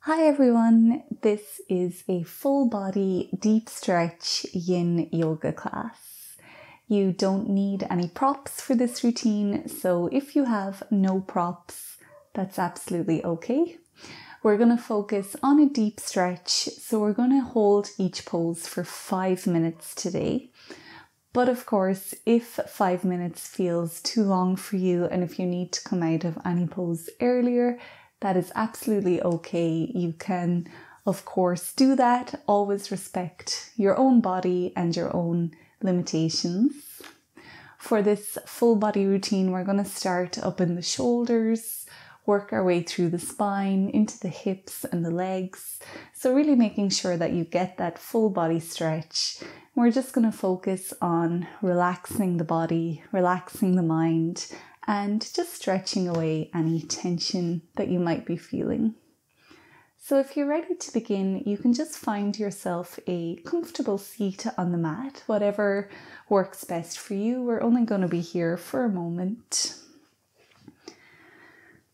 Hi everyone, this is a full body deep stretch yin yoga class. You don't need any props for this routine, so if you have no props, that's absolutely okay. We're going to focus on a deep stretch, so we're going to hold each pose for 5 minutes today. But of course, if 5 minutes feels too long for you and if you need to come out of any pose earlier, that is absolutely okay. You can, of course, do that. Always respect your own body and your own limitations. For this full body routine, we're going to start up in the shoulders, work our way through the spine, into the hips and the legs. So really making sure that you get that full body stretch. We're just going to focus on relaxing the body, relaxing the mind, and just stretching away any tension that you might be feeling. So if you're ready to begin, you can just find yourself a comfortable seat on the mat, whatever works best for you. We're only going to be here for a moment.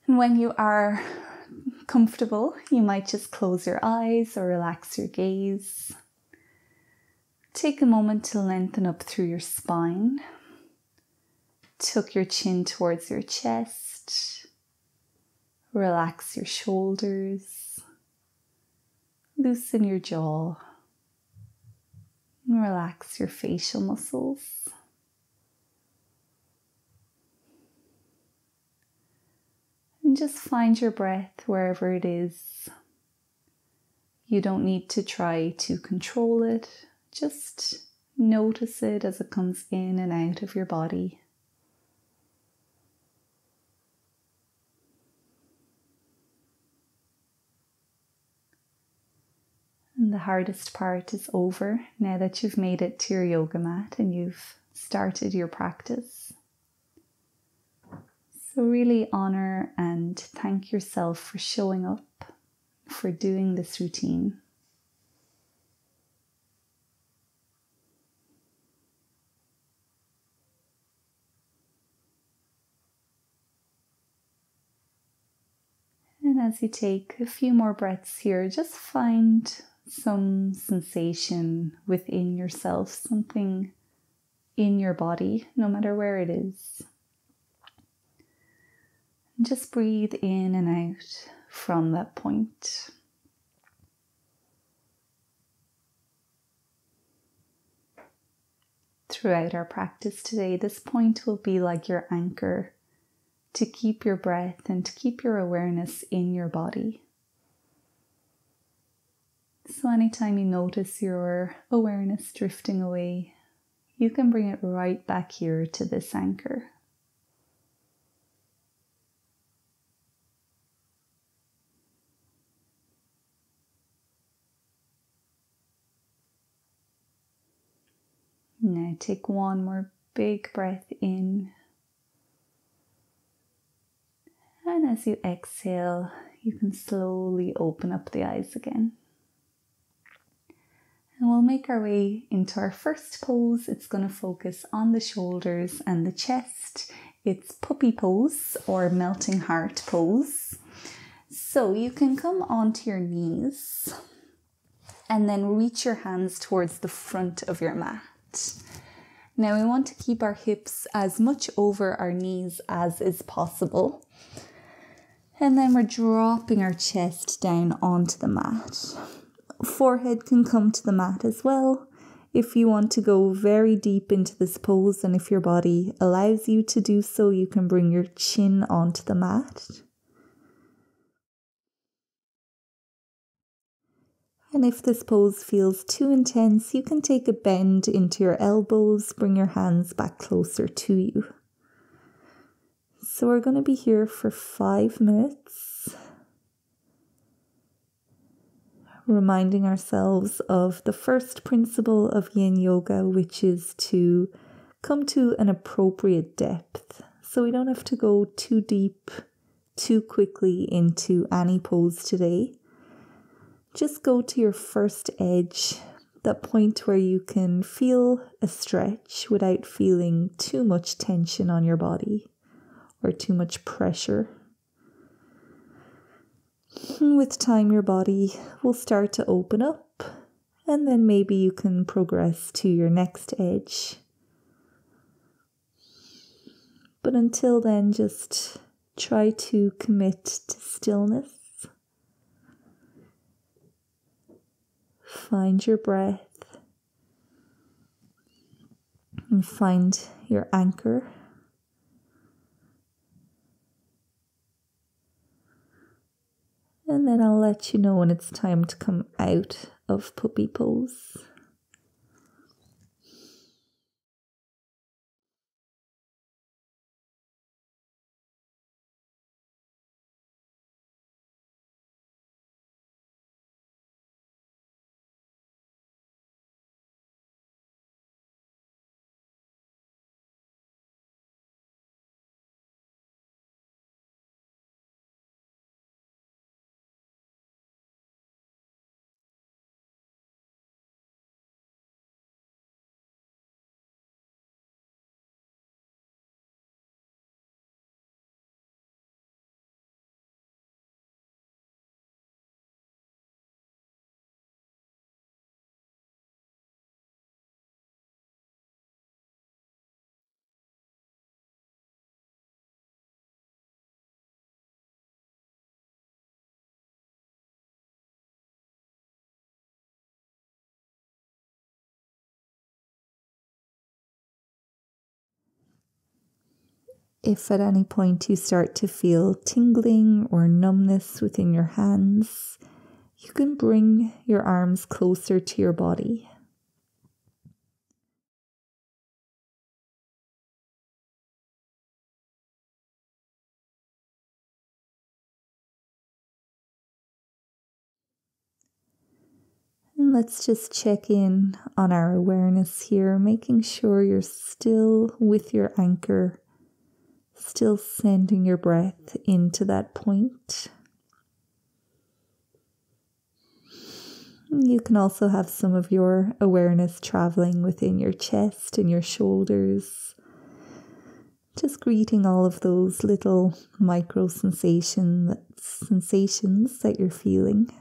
And when you are comfortable, you might just close your eyes or relax your gaze. Take a moment to lengthen up through your spine. Tuck your chin towards your chest. Relax your shoulders. Loosen your jaw. And relax your facial muscles. And just find your breath wherever it is. You don't need to try to control it. Just notice it as it comes in and out of your body. And the hardest part is over now that you've made it to your yoga mat and you've started your practice. So really honor and thank yourself for showing up, for doing this routine. And as you take a few more breaths here, just find some sensation within yourself, something in your body, no matter where it is. And just breathe in and out from that point. Throughout our practice today, this point will be like your anchor to keep your breath and to keep your awareness in your body. So anytime you notice your awareness drifting away, you can bring it right back here to this anchor. Now take one more big breath in. And as you exhale, you can slowly open up the eyes again. And we'll make our way into our first pose. It's going to focus on the shoulders and the chest. It's puppy pose or melting heart pose. So you can come onto your knees and then reach your hands towards the front of your mat. Now we want to keep our hips as much over our knees as is possible. And then we're dropping our chest down onto the mat. Forehead can come to the mat as well. If you want to go very deep into this pose and if your body allows you to do so, you can bring your chin onto the mat. And if this pose feels too intense, you can take a bend into your elbows, bring your hands back closer to you. So we're going to be here for 5 minutes. Reminding ourselves of the first principle of yin yoga, which is to come to an appropriate depth. So we don't have to go too deep, too quickly into any pose today. Just go to your first edge, that point where you can feel a stretch without feeling too much tension on your body or too much pressure. And with time, your body will start to open up, and then maybe you can progress to your next edge. But until then, just try to commit to stillness. Find your breath and find your anchor. And then I'll let you know when it's time to come out of puppy pose. If at any point you start to feel tingling or numbness within your hands, you can bring your arms closer to your body. And let's just check in on our awareness here, making sure you're still with your anchor, still sending your breath into that point. You can also have some of your awareness traveling within your chest and your shoulders, just greeting all of those little micro sensations that you're feeling.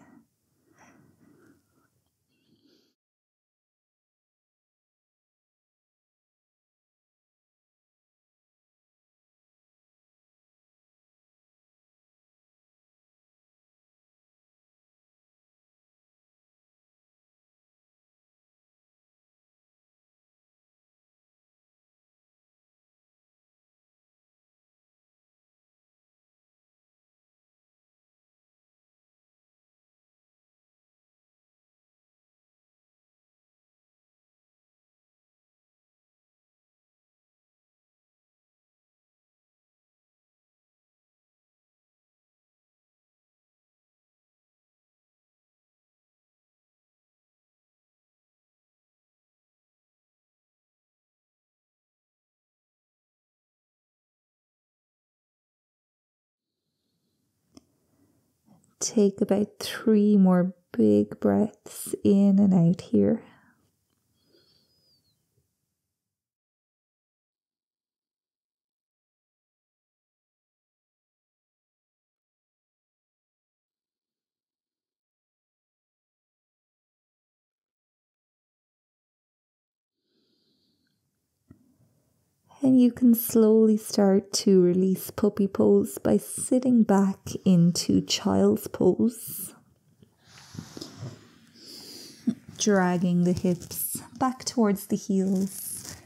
Take about 3 more big breaths in and out here. And you can slowly start to release puppy pose by sitting back into child's pose. Dragging the hips back towards the heels.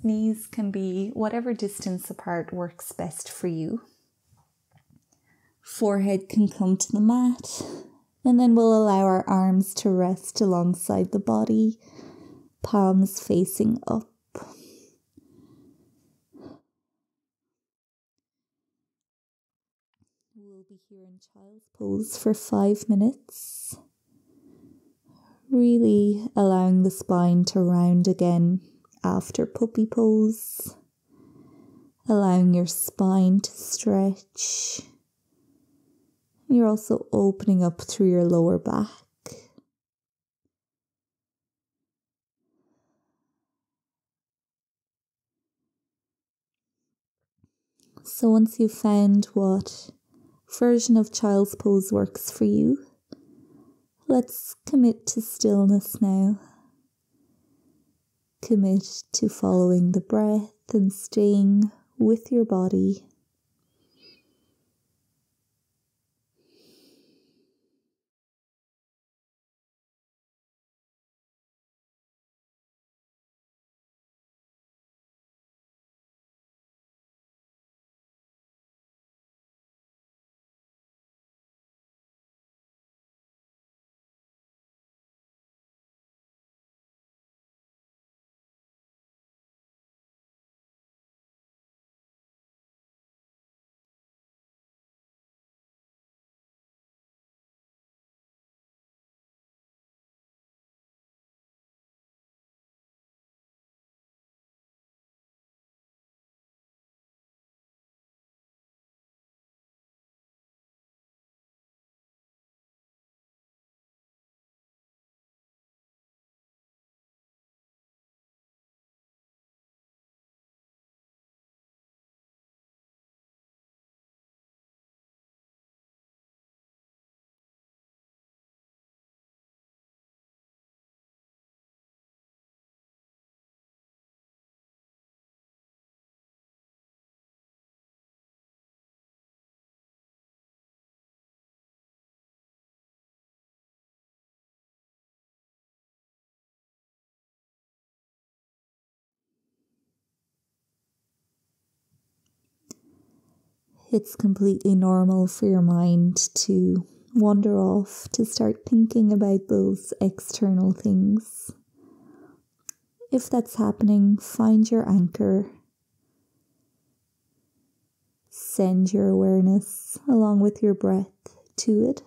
Knees can be whatever distance apart works best for you. Forehead can come to the mat, and then we'll allow our arms to rest alongside the body, palms facing up. We'll be here in child's pose for 5 minutes. Really allowing the spine to round again after puppy pose. Allowing your spine to stretch. You're also opening up through your lower back. So once you've found what version of child's pose works for you. Let's commit to stillness now. Commit to following the breath and staying with your body. It's completely normal for your mind to wander off, to start thinking about those external things. If that's happening, find your anchor. Send your awareness along with your breath to it.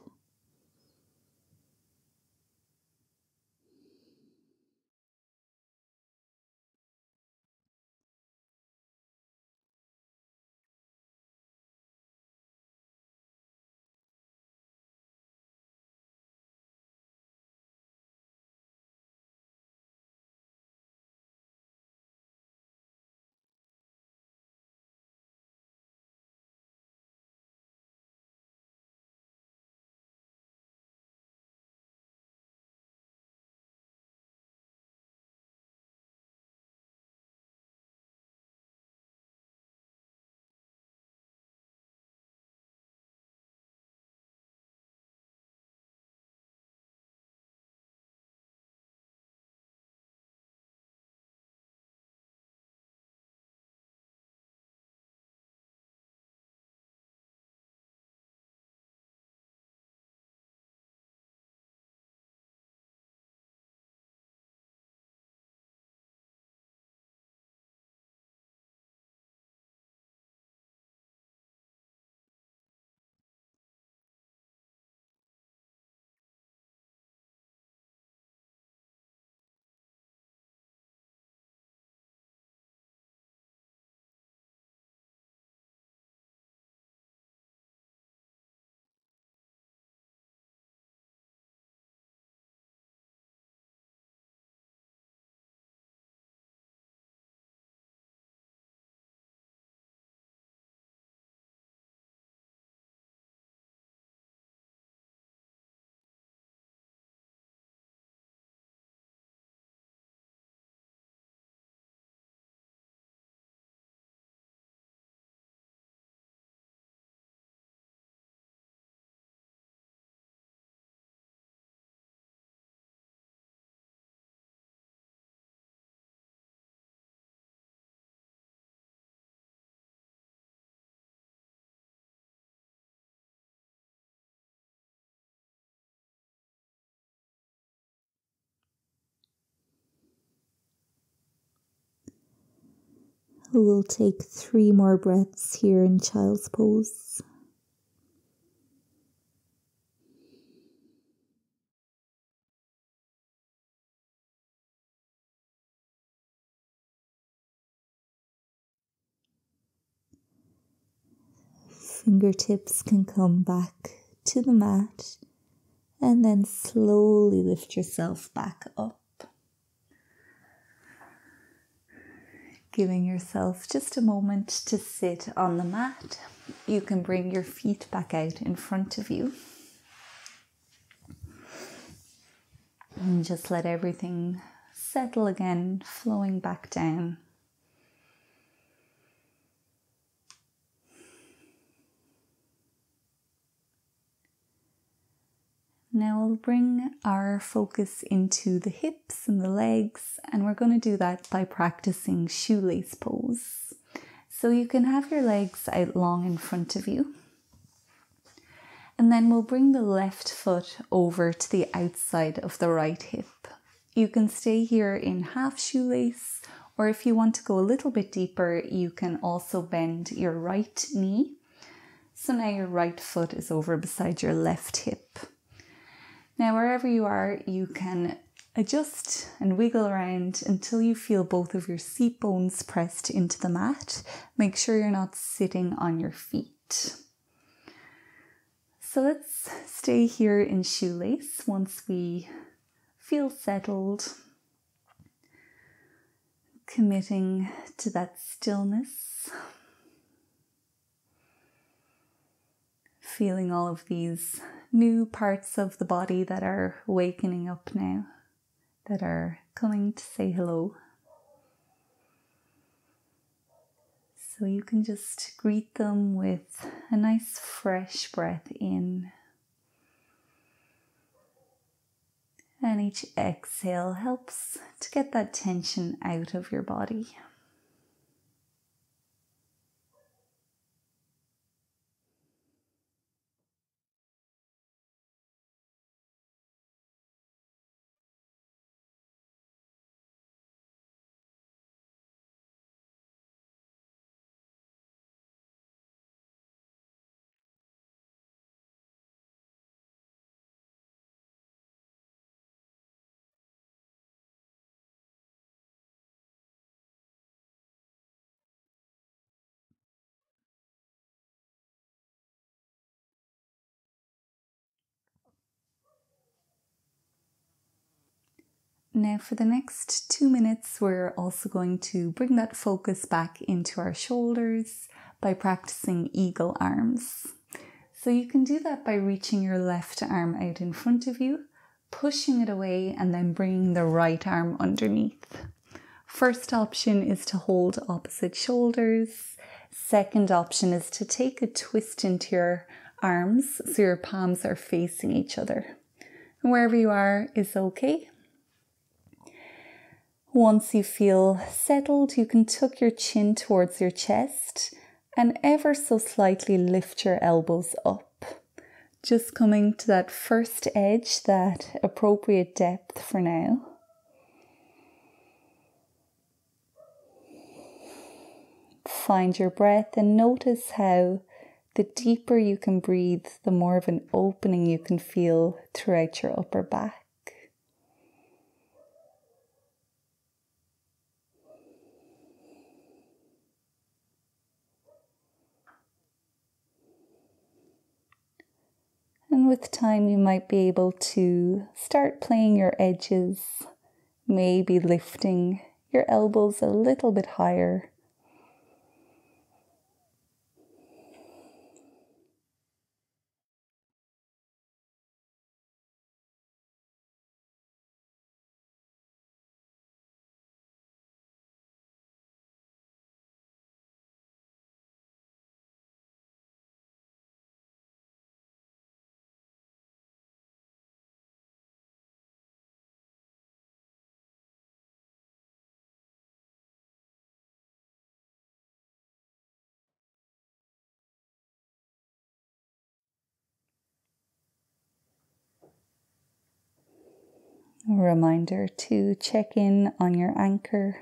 We'll take 3 more breaths here in child's pose. Fingertips can come back to the mat and then slowly lift yourself back up. Giving yourself just a moment to sit on the mat. You can bring your feet back out in front of you. And just let everything settle again, flowing back down. Now we'll bring our focus into the hips and the legs, and we're going to do that by practicing shoelace pose. So you can have your legs out long in front of you. And then we'll bring the left foot over to the outside of the right hip. You can stay here in half shoelace, or if you want to go a little bit deeper, you can also bend your right knee. So now your right foot is over beside your left hip. Now, wherever you are, you can adjust and wiggle around until you feel both of your seat bones pressed into the mat. Make sure you're not sitting on your feet. So let's stay here in shoelace once we feel settled, committing to that stillness, feeling all of these new parts of the body that are wakening up now, that are coming to say hello. So you can just greet them with a nice fresh breath in. And each exhale helps to get that tension out of your body. Now for the next 2 minutes, we're also going to bring that focus back into our shoulders by practicing eagle arms. So you can do that by reaching your left arm out in front of you, pushing it away, and then bringing the right arm underneath. First option is to hold opposite shoulders. Second option is to take a twist into your arms so your palms are facing each other. And wherever you are is okay. Once you feel settled, you can tuck your chin towards your chest and ever so slightly lift your elbows up. Just coming to that first edge, that appropriate depth for now. Find your breath and notice how the deeper you can breathe, the more of an opening you can feel throughout your upper back. And with time, you might be able to start playing your edges, maybe lifting your elbows a little bit higher. A reminder to check in on your anchor.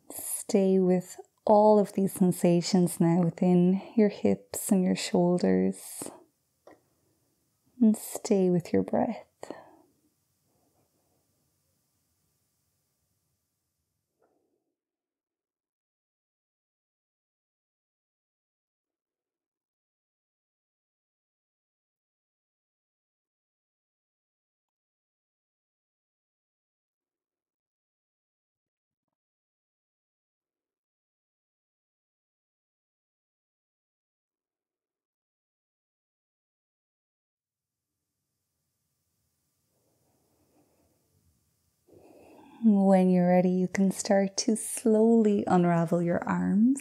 Stay with all of these sensations now within your hips and your shoulders. And stay with your breath. When you're ready, you can start to slowly unravel your arms,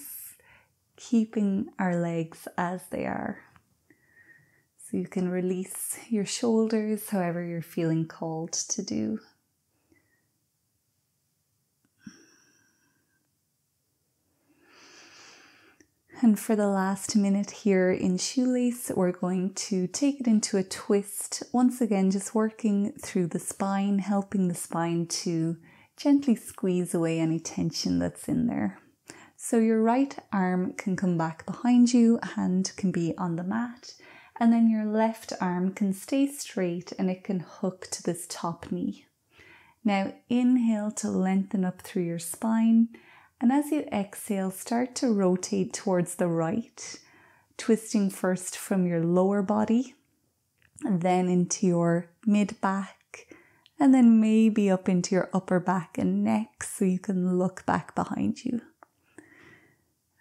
keeping our legs as they are. So you can release your shoulders however you're feeling called to do. And for the last minute here in Shoelace, we're going to take it into a twist. Once again, just working through the spine, helping the spine to gently squeeze away any tension that's in there. So your right arm can come back behind you, hand can be on the mat, and then your left arm can stay straight and it can hook to this top knee. Now inhale to lengthen up through your spine. And as you exhale, start to rotate towards the right, twisting first from your lower body, and then into your mid back, and then maybe up into your upper back and neck so you can look back behind you.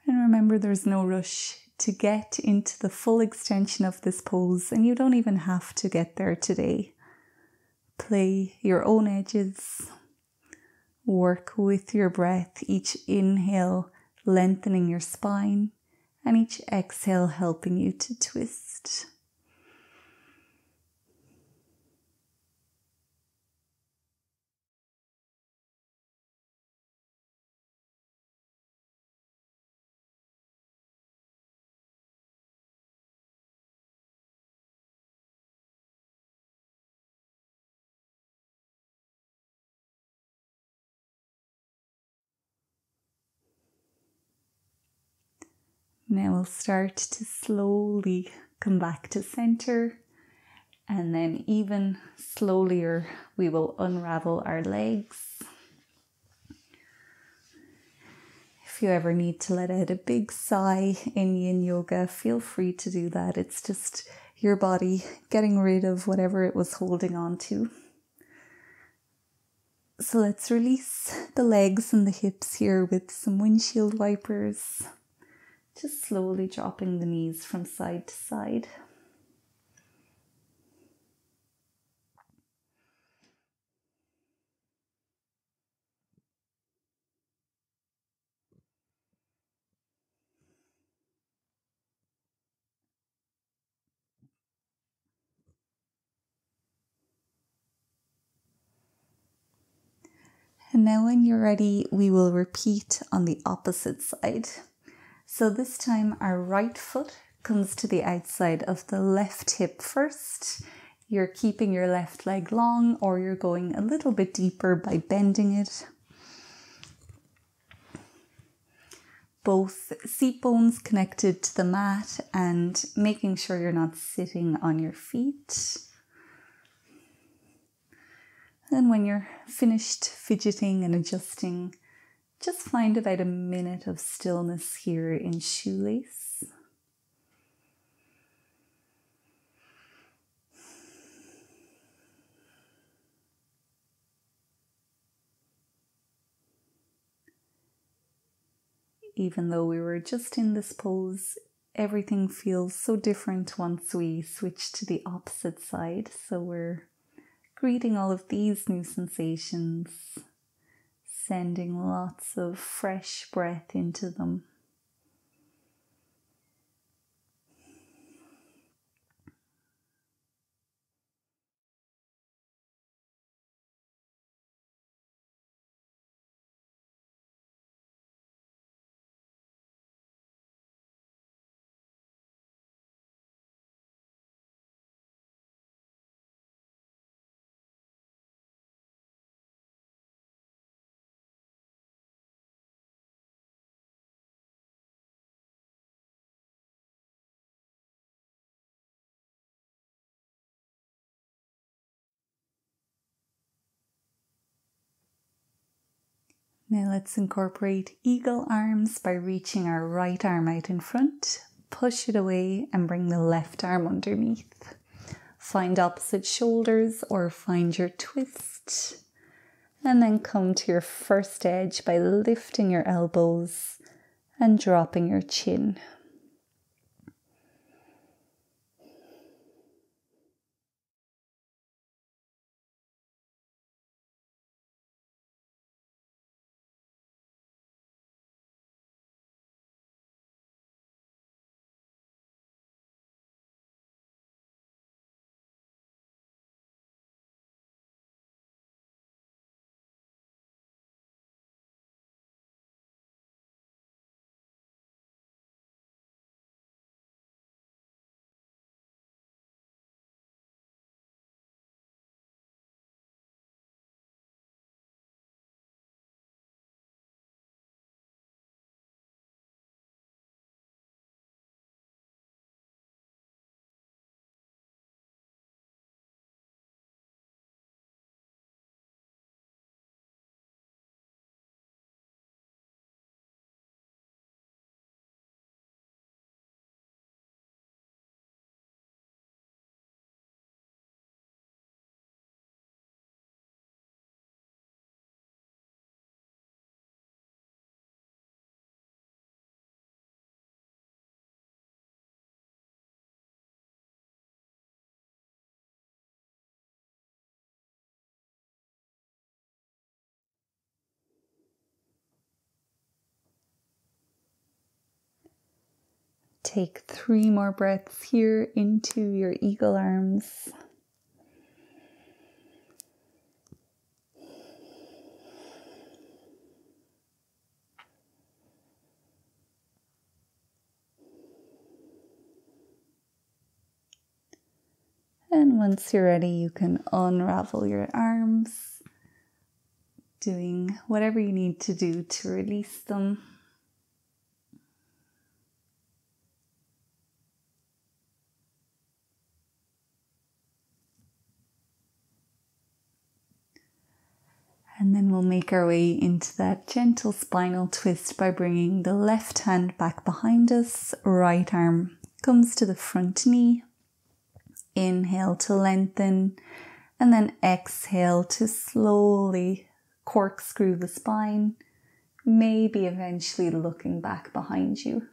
And remember, there's no rush to get into the full extension of this pose, and you don't even have to get there today. Play your own edges. Work with your breath, each inhale lengthening your spine and each exhale helping you to twist. Now we'll start to slowly come back to center, and then even slowlier we will unravel our legs. If you ever need to let out a big sigh in Yin Yoga, feel free to do that. It's just your body getting rid of whatever it was holding on to. So let's release the legs and the hips here with some windshield wipers. Just slowly dropping the knees from side to side. And now when you're ready, we will repeat on the opposite side. So this time our right foot comes to the outside of the left hip first. You're keeping your left leg long, or you're going a little bit deeper by bending it. Both seat bones connected to the mat and making sure you're not sitting on your feet. And when you're finished fidgeting and adjusting, just find about a minute of stillness here in Shoelace. Even though we were just in this pose, everything feels so different once we switch to the opposite side. So we're greeting all of these new sensations, sending lots of fresh breath into them. Now let's incorporate eagle arms by reaching our right arm out in front, push it away and bring the left arm underneath. Find opposite shoulders or find your twist. And then come to your first edge by lifting your elbows and dropping your chin. Take 3 more breaths here into your eagle arms. And once you're ready, you can unravel your arms, doing whatever you need to do to release them. And then we'll make our way into that gentle spinal twist by bringing the left hand back behind us, right arm comes to the front knee. Inhale to lengthen, and then exhale to slowly corkscrew the spine, maybe eventually looking back behind you.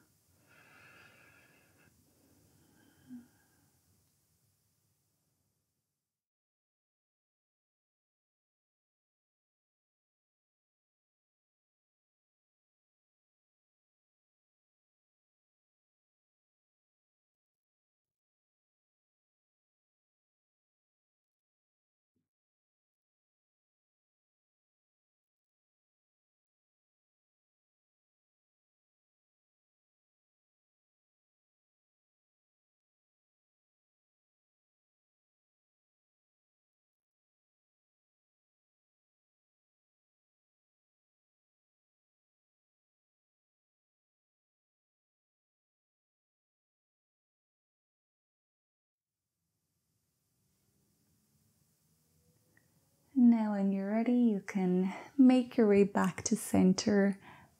Now when you're ready, you can make your way back to center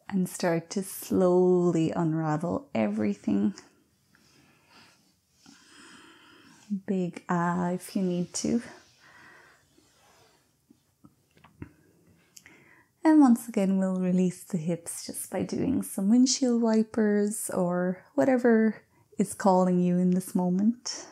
and start to slowly unravel everything. Big ah if you need to. And once again, we'll release the hips just by doing some windshield wipers or whatever is calling you in this moment.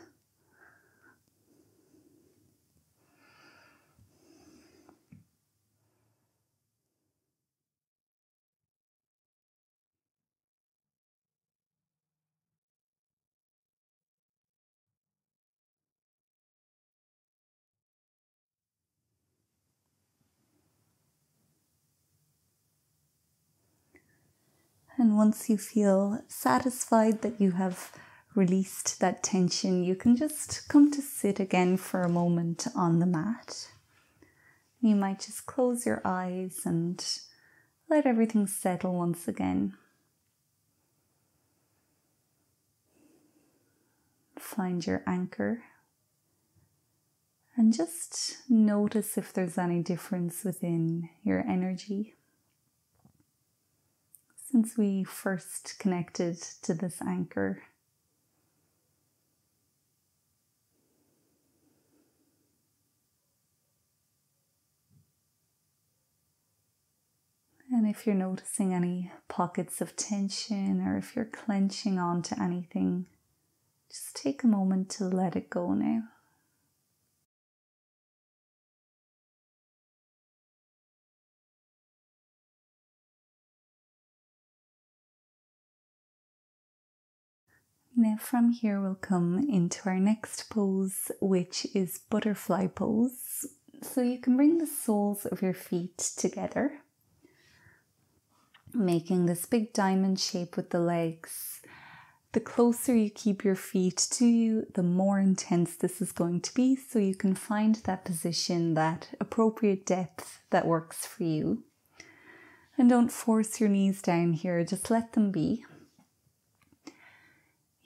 And once you feel satisfied that you have released that tension, you can just come to sit again for a moment on the mat. You might just close your eyes and let everything settle once again. Find your anchor and just notice if there's any difference within your energy. Since we first connected to this anchor. And if you're noticing any pockets of tension or if you're clenching onto anything, just take a moment to let it go now. Now from here we'll come into our next pose, which is butterfly pose. So you can bring the soles of your feet together, making this big diamond shape with the legs. The closer you keep your feet to you, the more intense this is going to be, so you can find that position, that appropriate depth that works for you. And don't force your knees down here, just let them be.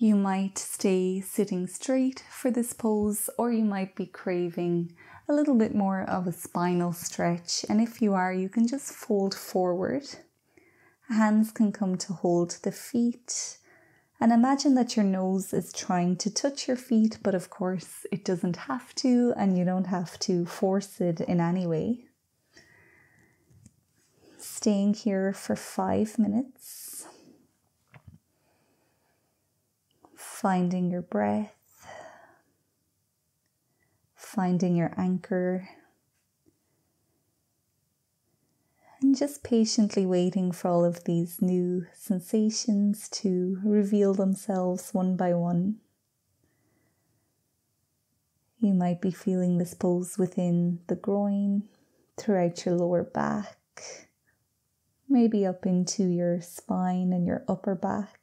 You might stay sitting straight for this pose, or you might be craving a little bit more of a spinal stretch. And if you are, you can just fold forward. Hands can come to hold the feet. And imagine that your nose is trying to touch your feet, but of course it doesn't have to, and you don't have to force it in any way. Staying here for 5 minutes. Finding your breath, finding your anchor, and and just patiently waiting for all of these new sensations to reveal themselves one by one. You might be feeling this pose within the groin, throughout your lower back, maybe up into your spine and your upper back.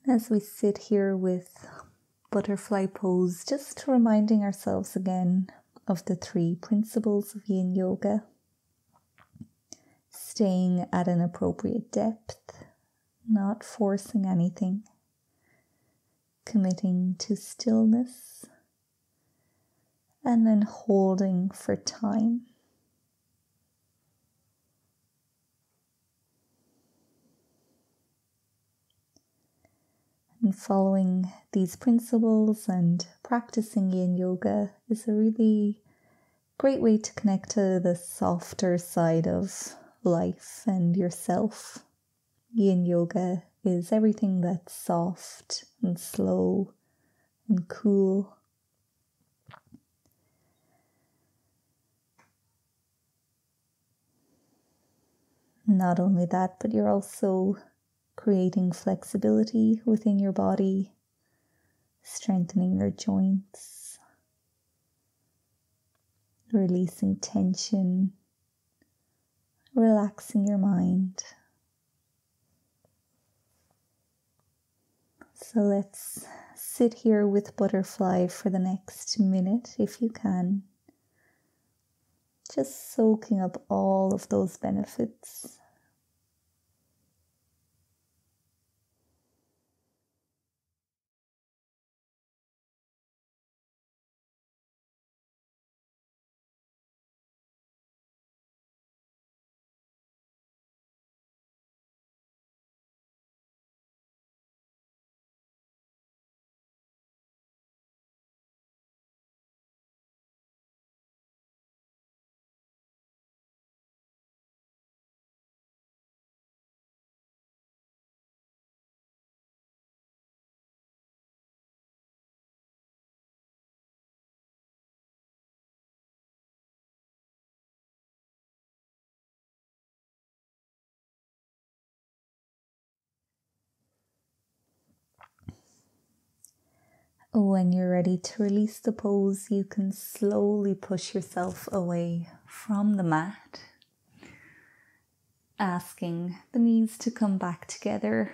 As we sit here with butterfly pose, just reminding ourselves again of the 3 principles of Yin Yoga. Staying at an appropriate depth, not forcing anything, committing to stillness, and then holding for time. And following these principles and practicing Yin Yoga is a really great way to connect to the softer side of life and yourself. Yin Yoga is everything that's soft and slow and cool. Not only that, but you're also creating flexibility within your body, strengthening your joints, releasing tension, relaxing your mind. So let's sit here with butterfly for the next minute if you can. Just soaking up all of those benefits. When you're ready to release the pose, you can slowly push yourself away from the mat, asking the knees to come back together.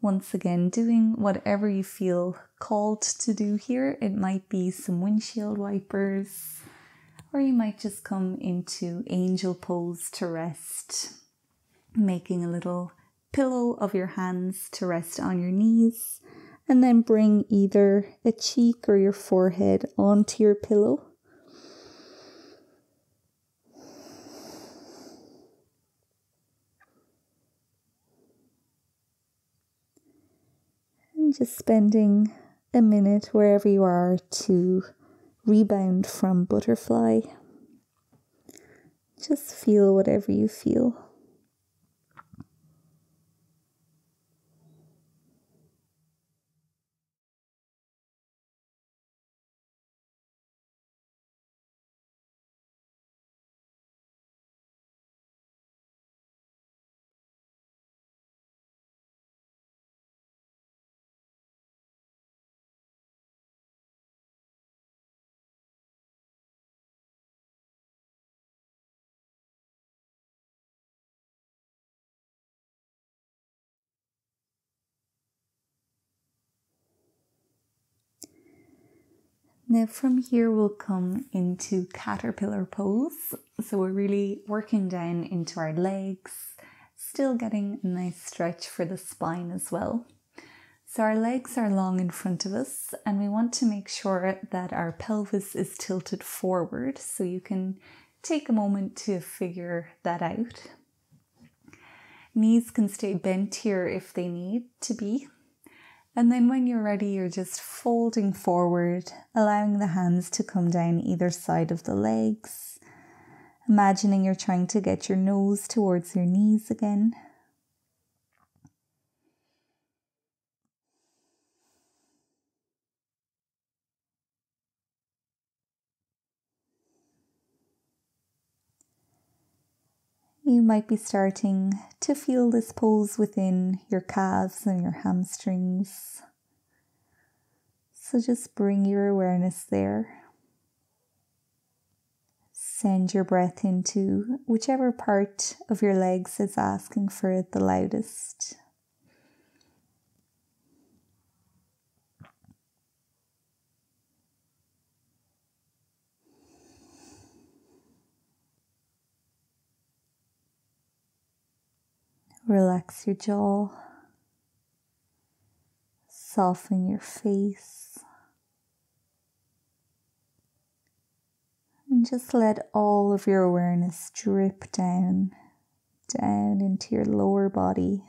Once again, doing whatever you feel called to do here. It might be some windshield wipers, or you might just come into angel pose to rest, making a little pillow of your hands to rest on your knees, and then bring either a cheek or your forehead onto your pillow. And just spending a minute wherever you are to rebound from butterfly. Just feel whatever you feel. Now from here we'll come into caterpillar pose. So we're really working down into our legs, still getting a nice stretch for the spine as well. So our legs are long in front of us and we want to make sure that our pelvis is tilted forward. So you can take a moment to figure that out. Knees can stay bent here if they need to be. And then when you're ready, you're just folding forward, allowing the hands to come down either side of the legs. Imagining you're trying to get your nose towards your knees again. You might be starting to feel this pose within your calves and your hamstrings. So just bring your awareness there. Send your breath into whichever part of your legs is asking for it the loudest. Relax your jaw. Soften your face. And just let all of your awareness drip down into your lower body.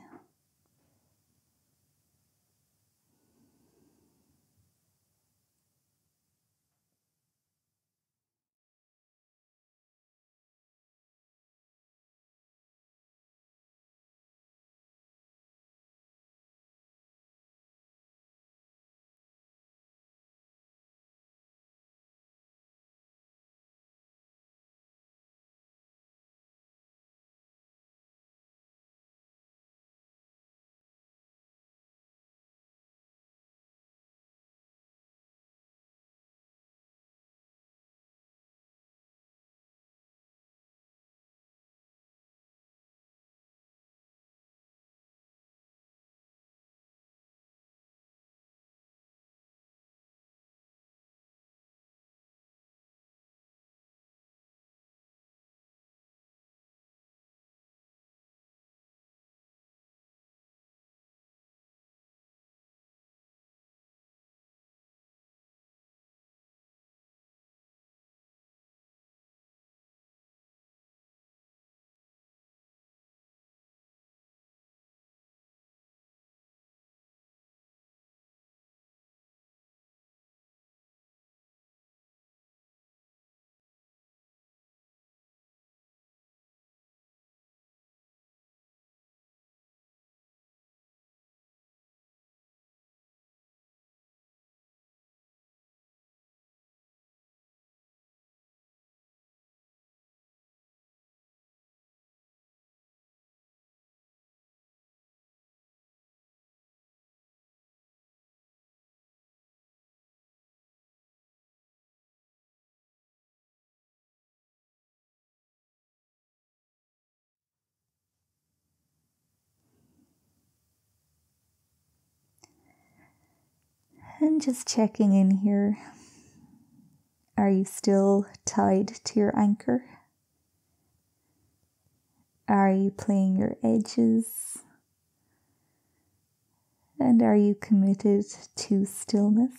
And just checking in here. Are you still tied to your anchor? Are you playing your edges? And are you committed to stillness?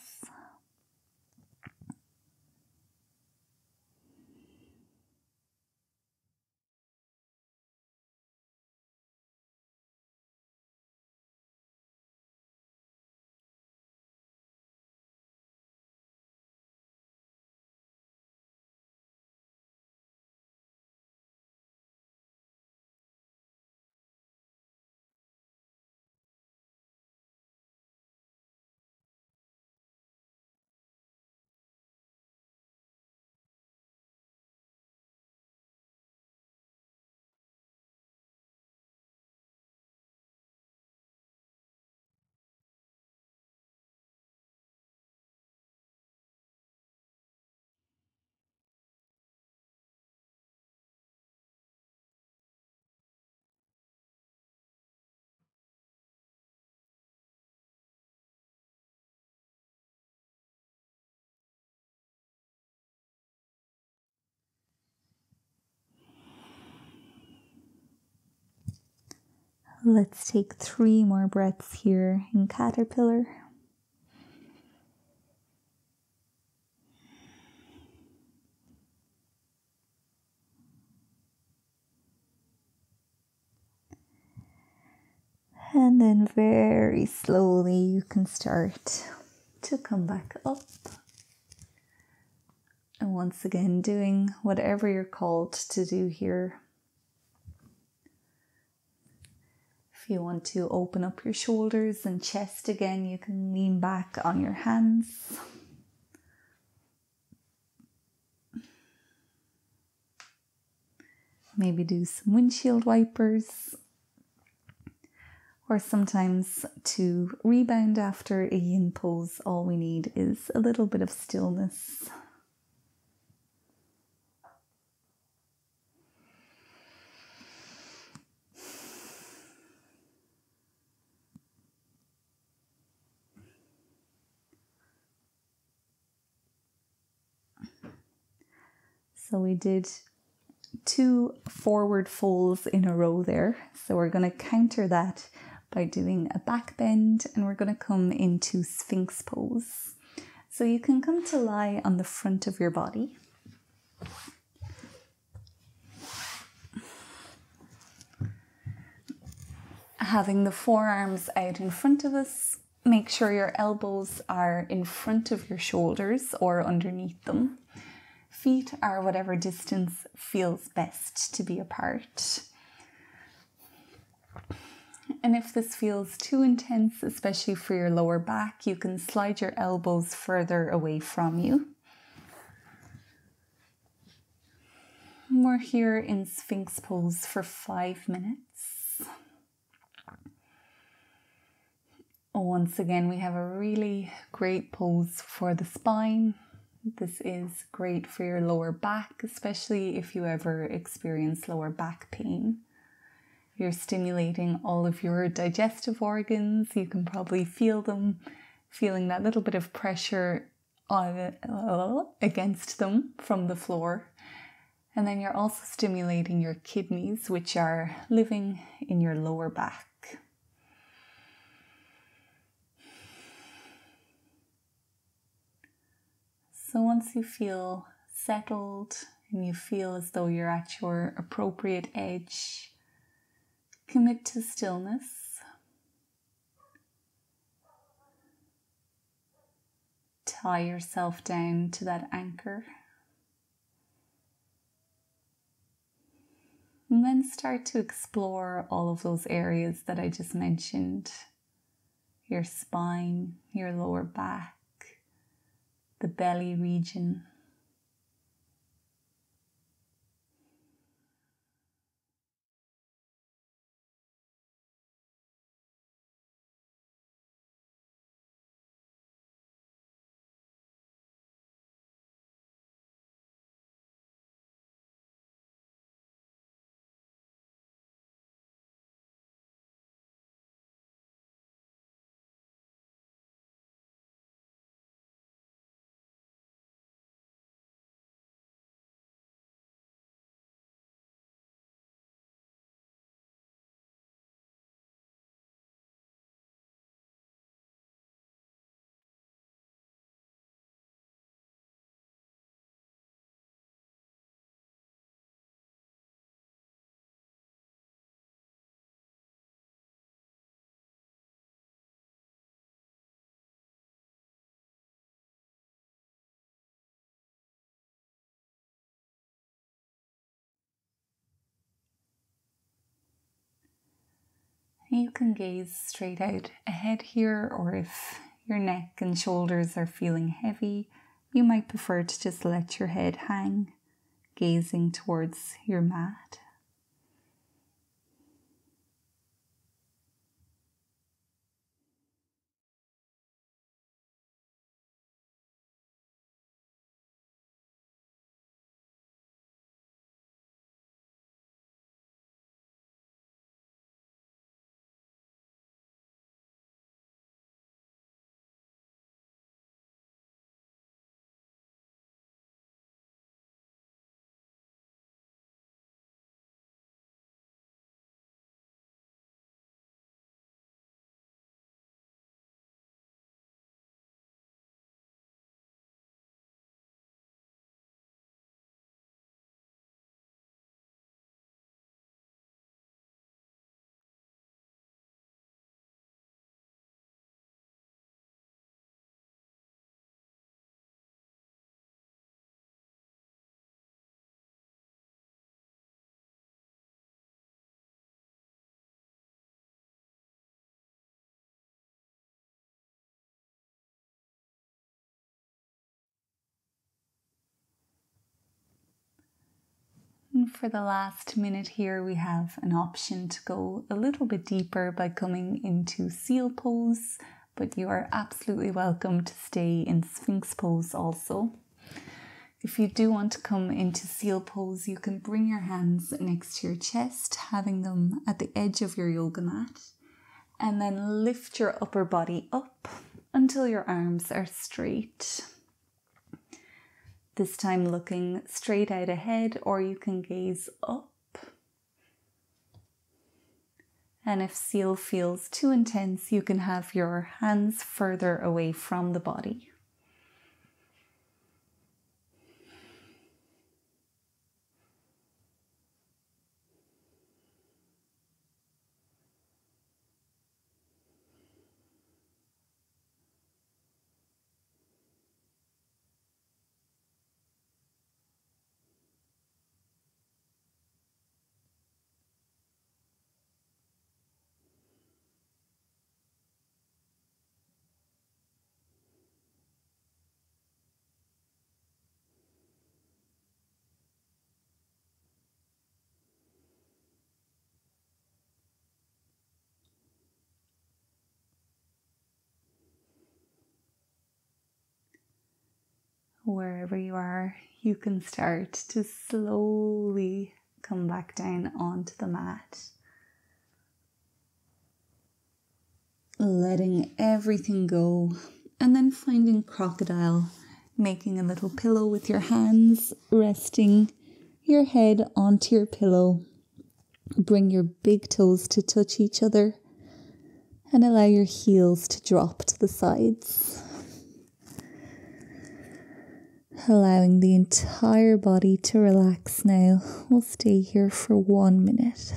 Let's take 3 more breaths here in caterpillar. And then very slowly you can start to come back up. And once again, doing whatever you're called to do here. If you want to open up your shoulders and chest again, you can lean back on your hands. Maybe do some windshield wipers. Or sometimes to rebound after a yin pose, all we need is a little bit of stillness. So we did 2 forward folds in a row there. So we're going to counter that by doing a back bend, and we're going to come into Sphinx Pose. So you can come to lie on the front of your body. Having the forearms out in front of us, make sure your elbows are in front of your shoulders or underneath them. Feet are whatever distance feels best to be apart. And if this feels too intense, especially for your lower back, you can slide your elbows further away from you. We're here in Sphinx Pose for 5 minutes. Once again, we have a really great pose for the spine. This is great for your lower back, especially if you ever experience lower back pain. You're stimulating all of your digestive organs. You can probably feel them, feeling that little bit of pressure against them from the floor. And then you're also stimulating your kidneys, which are living in your lower back. So once you feel settled and you feel as though you're at your appropriate edge, commit to stillness. Tie yourself down to that anchor. And then start to explore all of those areas that I just mentioned. Your spine, your lower back, the belly region. You can gaze straight out ahead here, or if your neck and shoulders are feeling heavy, you might prefer to just let your head hang, gazing towards your mat. And for the last minute here, we have an option to go a little bit deeper by coming into seal pose, but you are absolutely welcome to stay in Sphinx pose also. If you do want to come into seal pose, you can bring your hands next to your chest, having them at the edge of your yoga mat, and then lift your upper body up until your arms are straight. This time looking straight out ahead, or you can gaze up. And if seal feels too intense, you can have your hands further away from the body. Wherever you are, you can start to slowly come back down onto the mat. Letting everything go, and then finding crocodile, making a little pillow with your hands, resting your head onto your pillow. Bring your big toes to touch each other and allow your heels to drop to the sides. Allowing the entire body to relax now. We'll stay here for 1 minute.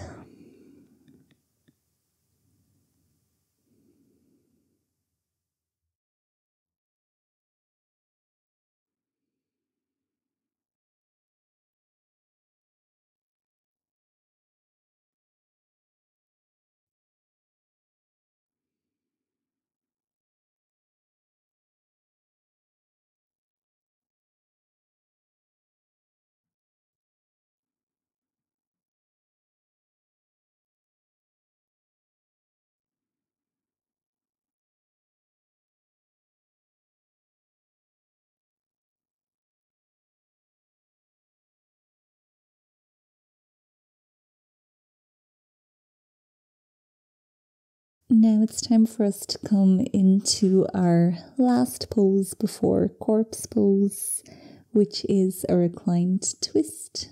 Now it's time for us to come into our last pose before corpse pose, which is a reclined twist.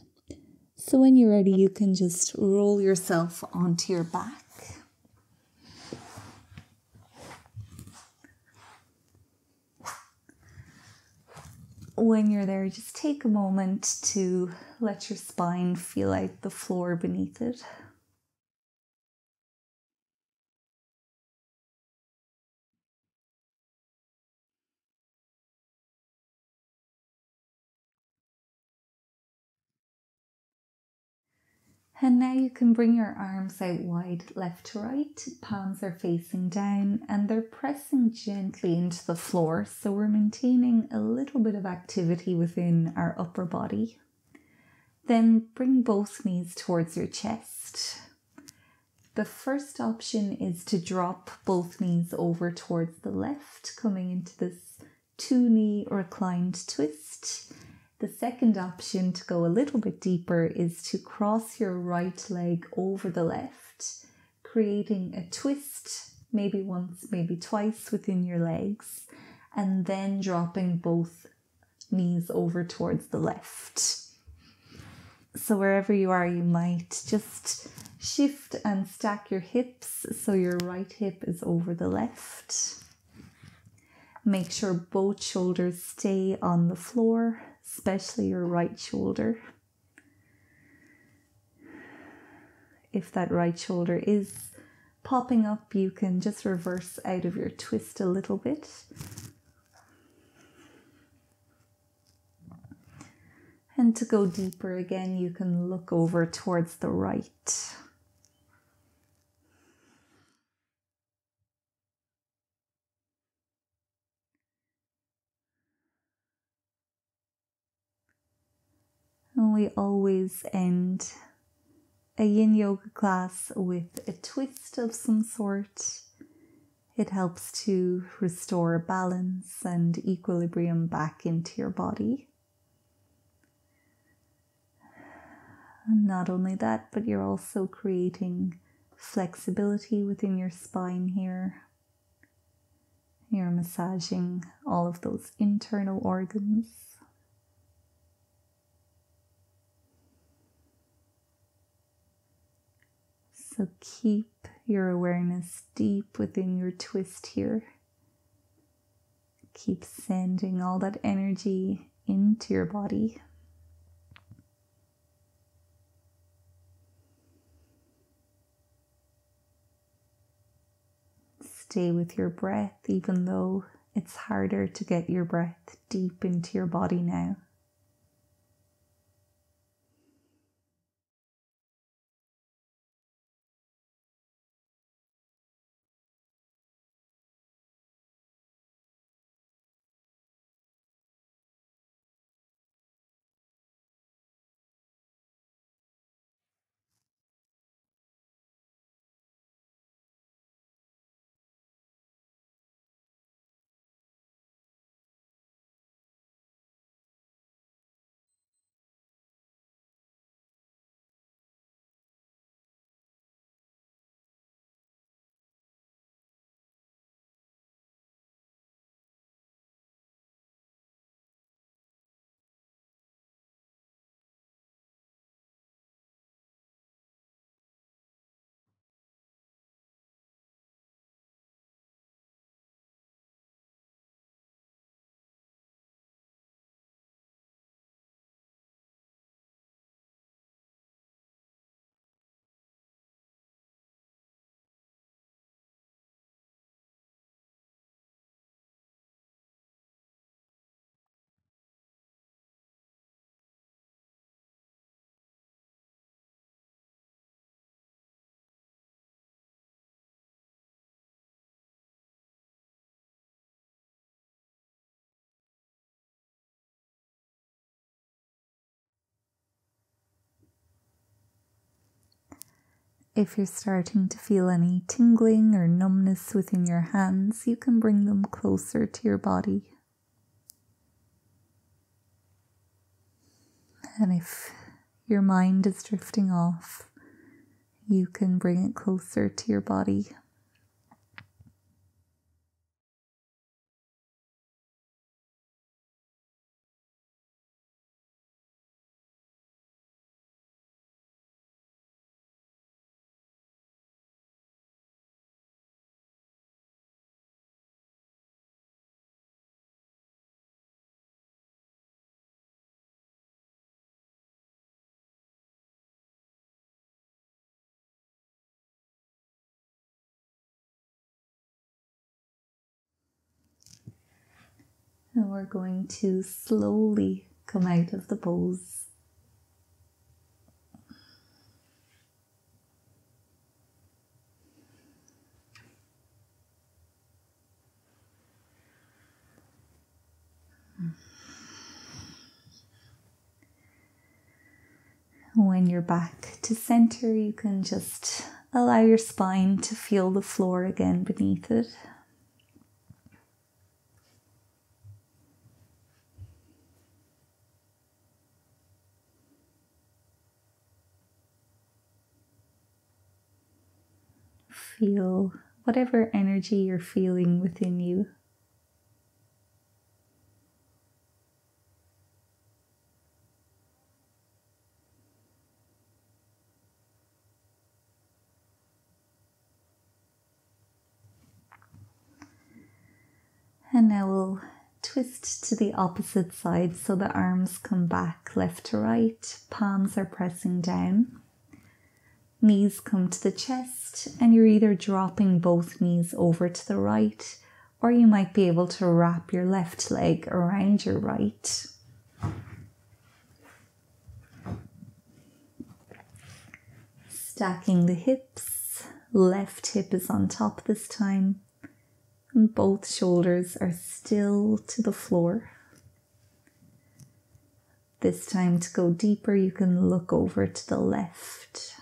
So when you're ready, you can just roll yourself onto your back. When you're there, just take a moment to let your spine feel out the floor beneath it. And now you can bring your arms out wide left to right, palms are facing down and they're pressing gently into the floor, so we're maintaining a little bit of activity within our upper body. Then bring both knees towards your chest. The first option is to drop both knees over towards the left, coming into this 2-knee reclined twist. The second option, to go a little bit deeper, is to cross your right leg over the left, creating a twist, maybe once, maybe twice within your legs, and then dropping both knees over towards the left. So wherever you are, you might just shift and stack your hips so your right hip is over the left. Make sure both shoulders stay on the floor, especially your right shoulder. If that right shoulder is popping up, you can just reverse out of your twist a little bit. And to go deeper again, you can look over towards the right. And we always end a yin yoga class with a twist of some sort. It helps to restore balance and equilibrium back into your body. And not only that, but you're also creating flexibility within your spine here. You're massaging all of those internal organs. So keep your awareness deep within your twist here. Keep sending all that energy into your body. Stay with your breath, even though it's harder to get your breath deep into your body now. If you're starting to feel any tingling or numbness within your hands, you can bring them closer to your body. And if your mind is drifting off, you can bring it closer to your body. And we're going to slowly come out of the pose. When you're back to center, you can just allow your spine to feel the floor again beneath it. Feel whatever energy you're feeling within you. And now we'll twist to the opposite side so the arms come back left to right, palms are pressing down. Knees come to the chest and you're either dropping both knees over to the right or you might be able to wrap your left leg around your right. Stacking the hips, left hip is on top this time and both shoulders are still to the floor. This time to go deeper you can look over to the left.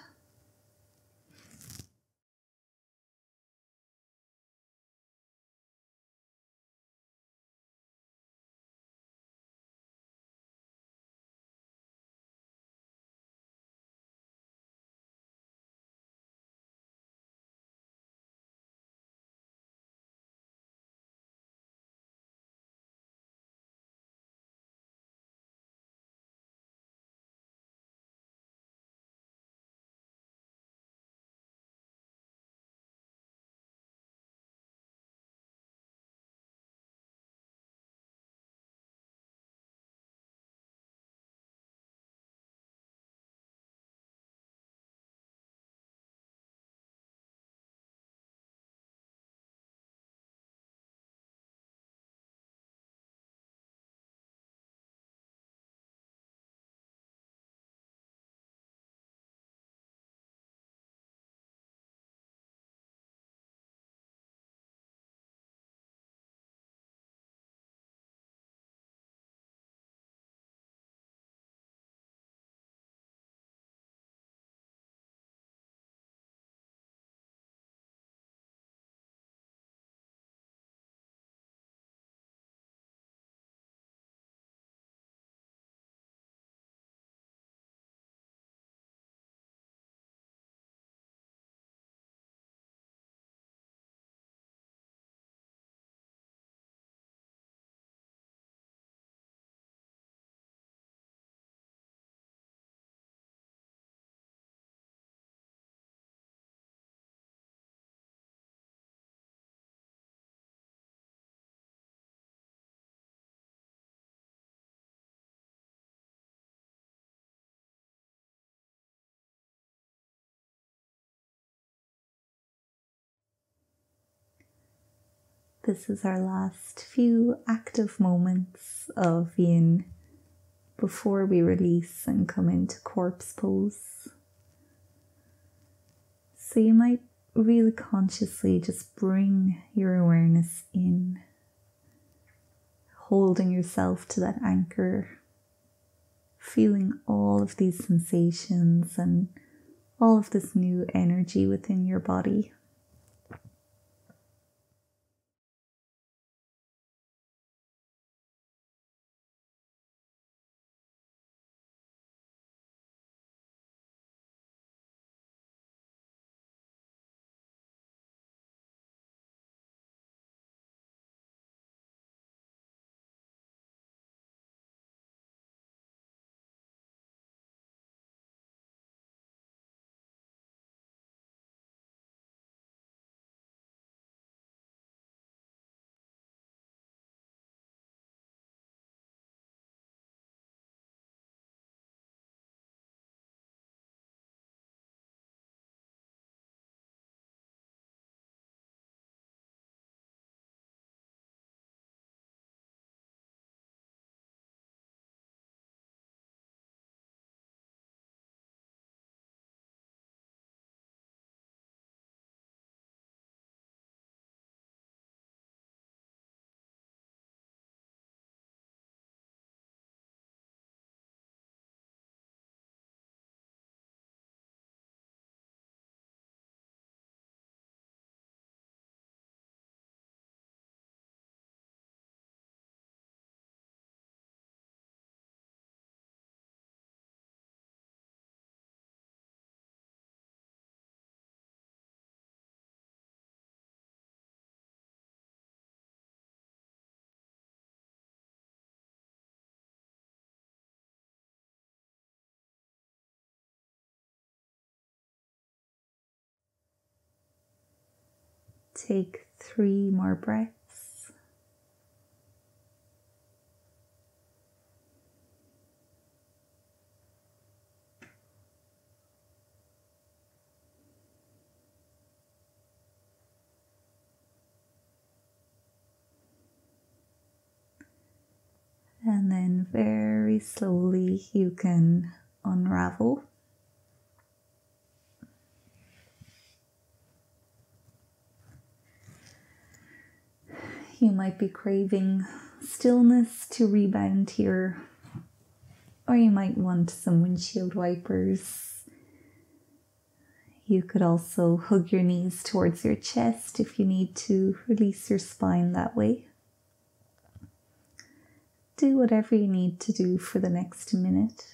This is our last few active moments of yin before we release and come into corpse pose. So you might really consciously just bring your awareness in, holding yourself to that anchor, feeling all of these sensations and all of this new energy within your body. Take 3 more breaths. And then very slowly you can unravel. You might be craving stillness to rebound here, or you might want some windshield wipers. You could also hug your knees towards your chest if you need to release your spine that way. Do whatever you need to do for the next minute.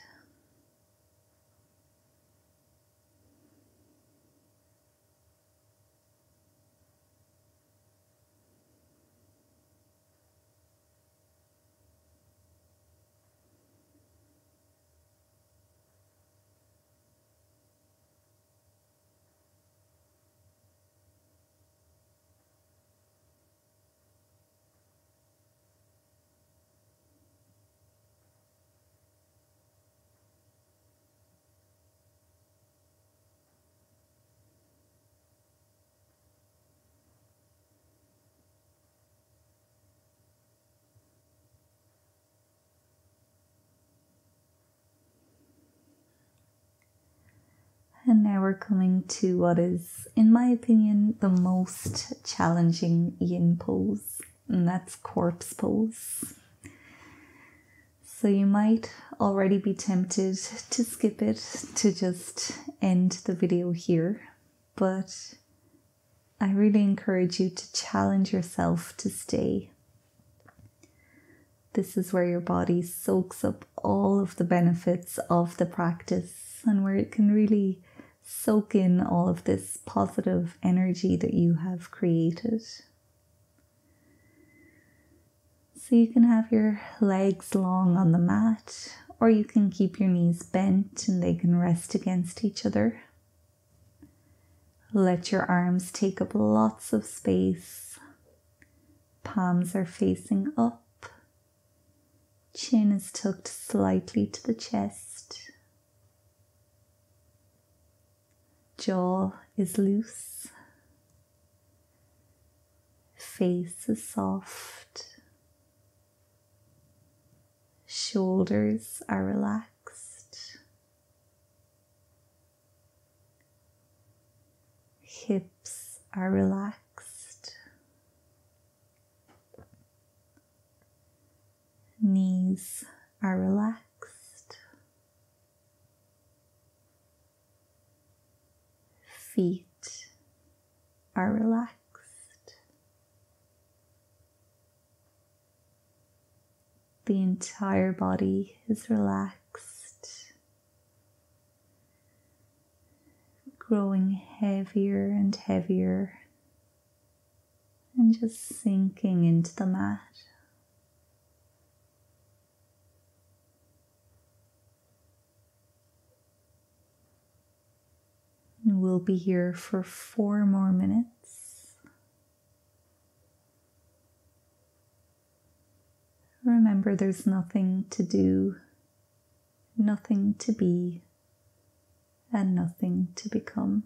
And now we're coming to what is, in my opinion, the most challenging yin pose, and that's corpse pose. So you might already be tempted to skip it, to just end the video here, but I really encourage you to challenge yourself to stay. This is where your body soaks up all of the benefits of the practice and where it can really soak in all of this positive energy that you have created. So you can have your legs long on the mat, or you can keep your knees bent and they can rest against each other. Let your arms take up lots of space. Palms are facing up. Chin is tucked slightly to the chest. Jaw is loose. Face is soft. Shoulders are relaxed. Hips are relaxed. Knees are relaxed. Feet are relaxed. The entire body is relaxed, growing heavier and heavier, and just sinking into the mat. And we'll be here for 4 more minutes. Remember, there's nothing to do, nothing to be, and nothing to become.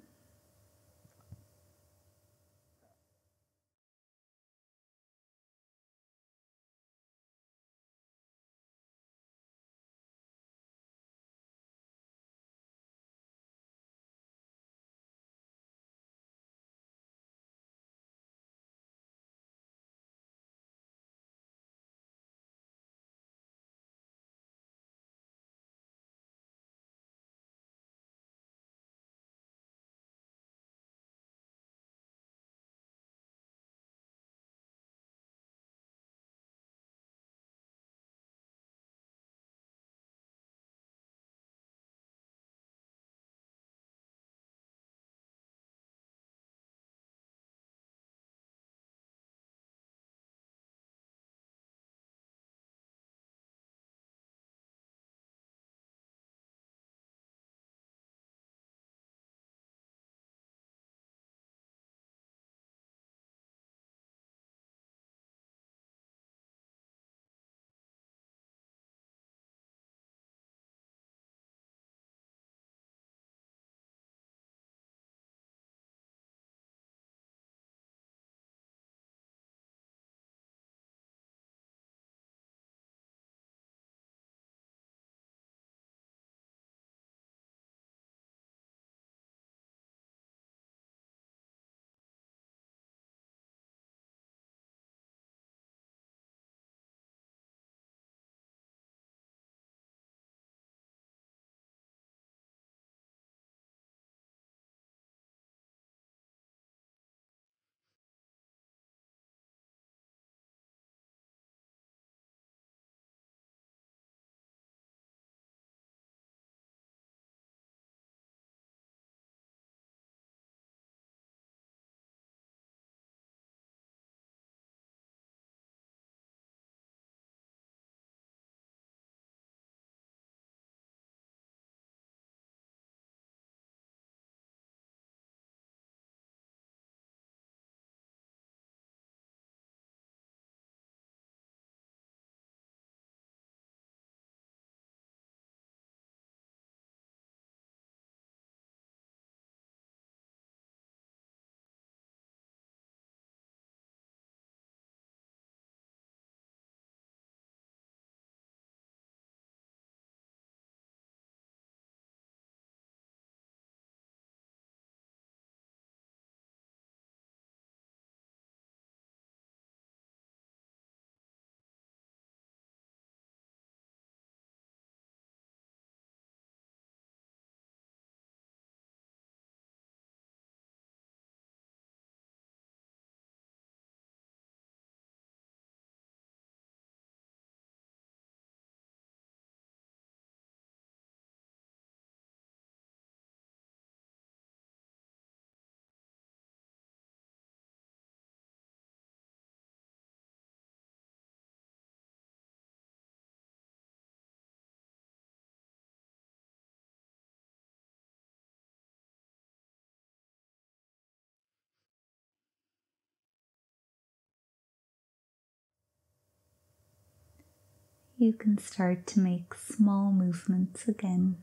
you can start to make small movements again.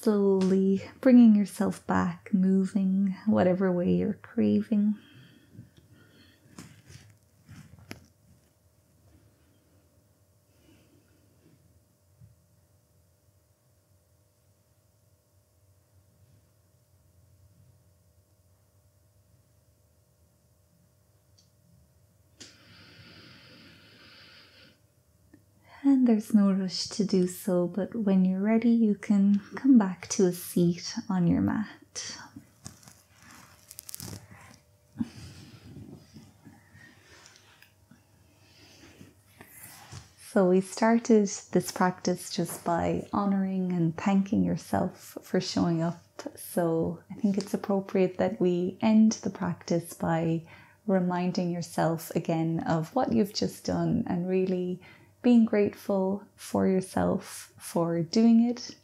Slowly bringing yourself back, moving whatever way you're craving. And there's no rush to do so, but when you're ready, you can come back to a seat on your mat. So we started this practice just by honoring and thanking yourself for showing up. So I think it's appropriate that we end the practice by reminding yourself again of what you've just done and really being grateful for yourself for doing it.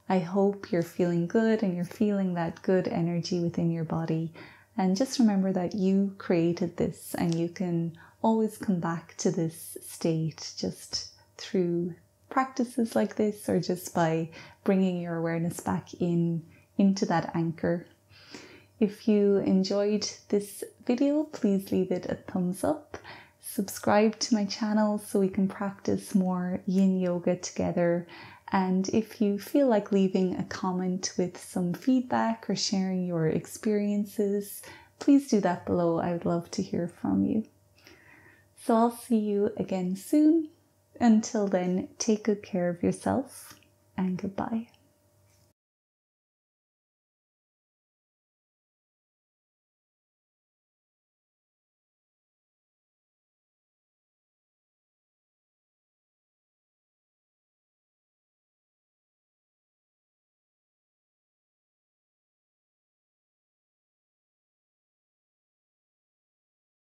I hope you're feeling good and you're feeling that good energy within your body. And just remember that you created this and you can always come back to this state just through practices like this or just by bringing your awareness back into that anchor. If you enjoyed this video, please leave it a thumbs up. Subscribe to my channel so we can practice more yin yoga together. And if you feel like leaving a comment with some feedback or sharing your experiences, please do that below. I would love to hear from you. So I'll see you again soon. Until then, take good care of yourself and goodbye.